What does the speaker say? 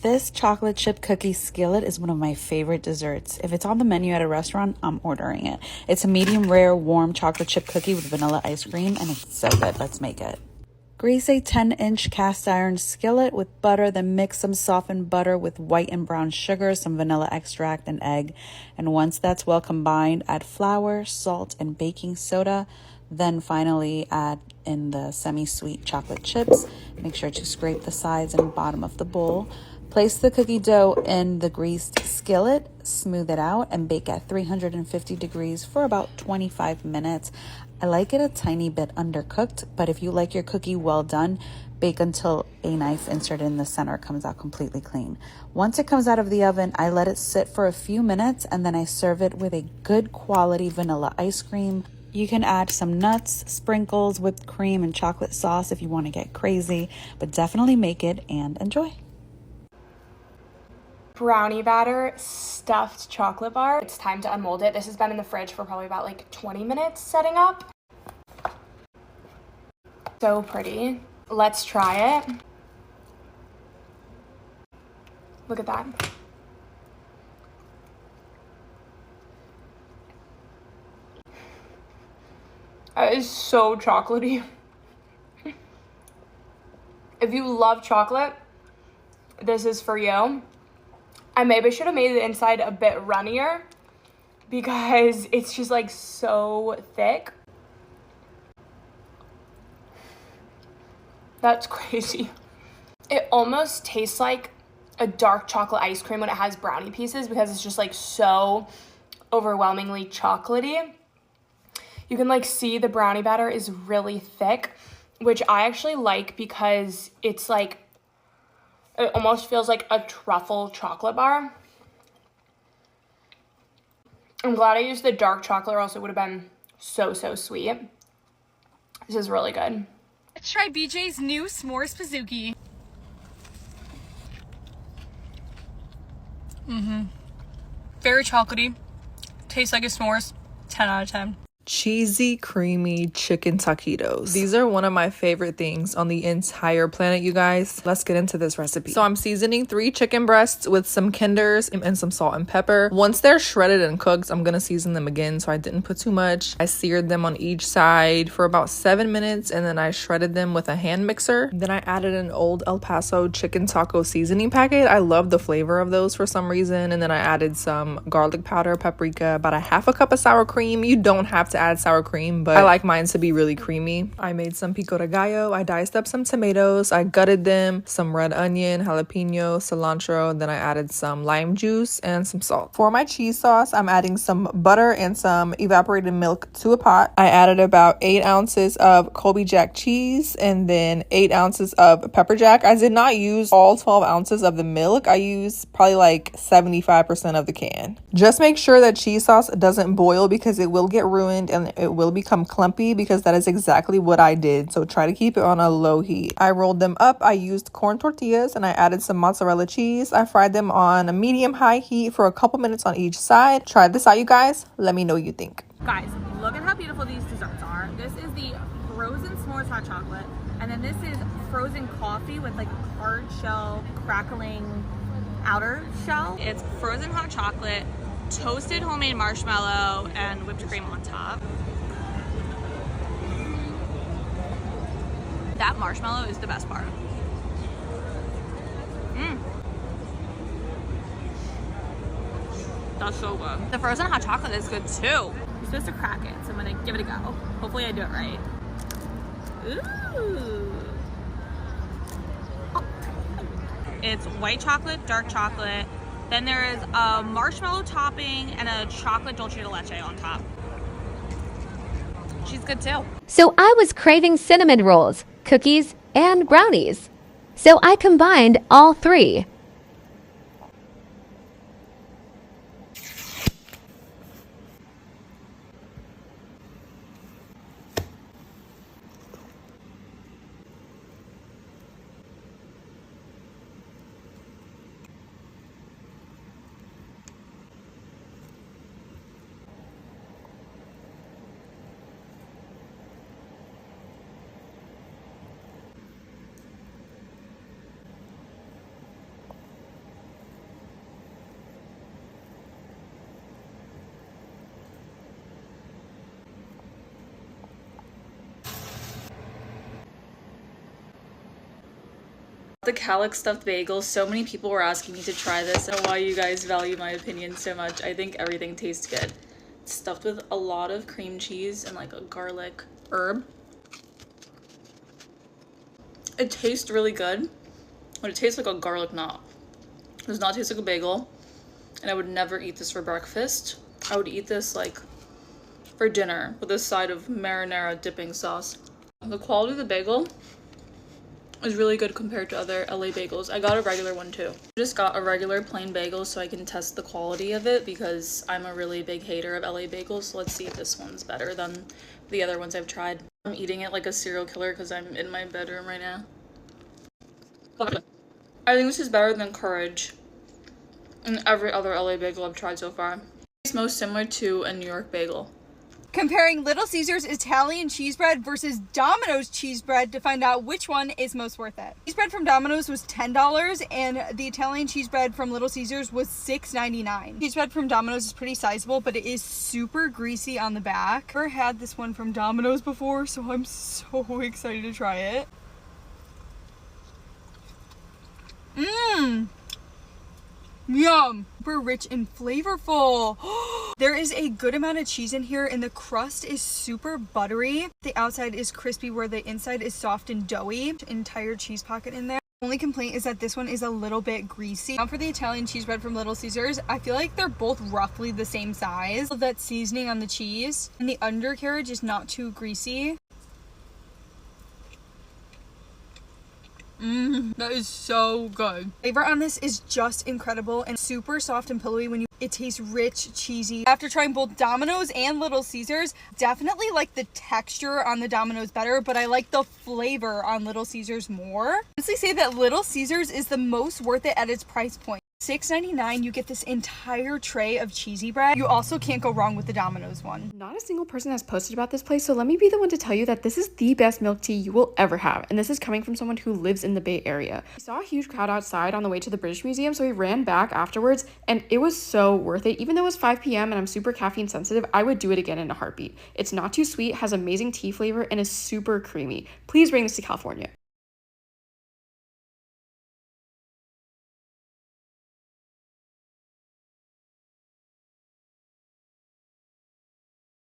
This chocolate chip cookie skillet is one of my favorite desserts. If it's on the menu at a restaurant, I'm ordering it. It's a medium rare warm chocolate chip cookie with vanilla ice cream, and it's so good. Let's make it. Grease a 10-inch cast iron skillet with butter, then mix some softened butter with white and brown sugar, some vanilla extract, and egg. And once that's well combined, add flour, salt, and baking soda. Then finally add in the semi-sweet chocolate chips. Make sure to scrape the sides and bottom of the bowl. Place the cookie dough in the greased skillet, smooth it out, and bake at 350 degrees for about 25 minutes. I like it a tiny bit undercooked, but if you like your cookie well done, bake until a knife inserted in the center comes out completely clean. Once it comes out of the oven, I let it sit for a few minutes, and then I serve it with a good quality vanilla ice cream. You can add some nuts, sprinkles, whipped cream, and chocolate sauce if you want to get crazy, but definitely make it and enjoy. Brownie batter stuffed chocolate bar. It's time to unmold it. This has been in the fridge for probably about like 20 minutes setting up. So pretty. Let's try it. Look at that. That is so chocolatey. If you love chocolate, this is for you. I maybe should have made the inside a bit runnier because it's just like so thick. That's crazy. It almost tastes like a dark chocolate ice cream when it has brownie pieces because it's just like so overwhelmingly chocolatey. You can like see the brownie batter is really thick, which I actually like because it's like, it almost feels like a truffle chocolate bar. I'm glad I used the dark chocolate or else it would have been so sweet. This is really good. Let's try BJ's new s'mores pazooki. Very chocolatey. Tastes like a s'mores. 10 out of 10. Cheesy, creamy chicken taquitos. These are one of my favorite things on the entire planet, you guys. Let's get into this recipe. So I'm seasoning 3 chicken breasts with some Kinders and some salt and pepper. Once they're shredded and cooked, I'm gonna season them again, so I didn't put too much. I seared them on each side for about 7 minutes, and then I shredded them with a hand mixer. Then I added an old El Paso chicken taco seasoning packet. I love the flavor of those for some reason. And then I added some garlic powder, paprika, about a half a cup of sour cream. You don't have to add sour cream, but I like mine to be really creamy. I made some pico de gallo. I diced up some tomatoes. I gutted them, some red onion, jalapeno, cilantro. Then I added some lime juice and some salt. For my cheese sauce, I'm adding some butter and some evaporated milk to a pot. I added about 8 ounces of Colby Jack cheese and then 8 ounces of pepper jack. I did not use all 12 ounces of the milk. I used probably like 75% of the can. Just make sure that cheese sauce doesn't boil because it will get ruined and it will become clumpy, because that is exactly what I did. So try to keep it on a low heat. I rolled them up. I used corn tortillas and I added some mozzarella cheese. I fried them on a medium-high heat for a couple minutes on each side. Try this out, you guys. Let me know what you think. Guys, look at how beautiful these desserts are. This is the frozen s'mores hot chocolate, and then this is frozen coffee with like a hard shell, crackling outer shell. It's frozen hot chocolate, toasted homemade marshmallow, and whipped cream on top. That marshmallow is the best part. That's so good. The frozen hot chocolate is good too. You're supposed to crack it, so I'm gonna give it a go. Hopefully I do it right. Ooh. Oh. It's white chocolate, dark chocolate. Then there is a marshmallow topping and a chocolate dulce de leche on top. She's good too. So I was craving cinnamon rolls, cookies, and brownies. So I combined all 3. The Calyx stuffed bagel. So many people were asking me to try this. I don't know why you guys value my opinion so much. I think everything tastes good. It's stuffed with a lot of cream cheese and like a garlic herb. It tastes really good, but it tastes like a garlic knot. It does not taste like a bagel, and I would never eat this for breakfast. I would eat this like for dinner with a side of marinara dipping sauce. The quality of the bagel is really good compared to other LA bagels. I got a regular one too. I just got a regular plain bagel so I can test the quality of it because I'm a really big hater of LA bagels. So let's see if this one's better than the other ones I've tried. I'm eating it like a serial killer because I'm in my bedroom right now. I think this is better than Courage and every other LA bagel I've tried so far. It's most similar to a New York bagel. Comparing Little Caesars Italian cheese bread versus Domino's cheese bread to find out which one is most worth it. Cheese bread from Domino's was $10 and the Italian cheese bread from Little Caesars was $6.99. Cheese bread from Domino's is pretty sizable, but it is super greasy on the back. I've never had this one from Domino's before, so I'm so excited to try it. Yum! Super rich and flavorful. There is a good amount of cheese in here and the crust is super buttery. The outside is crispy where the inside is soft and doughy. Entire cheese pocket in there. Only complaint is that this one is a little bit greasy. Now for the Italian cheese bread from Little Caesars, I feel like they're both roughly the same size. That seasoning on the cheese and the undercarriage is not too greasy. That is so good. Flavor on this is just incredible and super soft and pillowy when it tastes rich, cheesy. After trying both Domino's and Little Caesars, definitely like the texture on the Domino's better, but I like the flavor on Little Caesars more. Honestly say that Little Caesars is the most worth it at its price point. $6.99, you get this entire tray of cheesy bread. You also can't go wrong with the Domino's one. Not a single person has posted about this place, so let me be the one to tell you that this is the best milk tea you will ever have, and this is coming from someone who lives in the Bay Area. We saw a huge crowd outside on the way to the British Museum, so we ran back afterwards, and it was so worth it. Even though it was 5 p.m. and I'm super caffeine sensitive, I would do it again in a heartbeat. It's not too sweet, has amazing tea flavor, and is super creamy. Please bring this to California.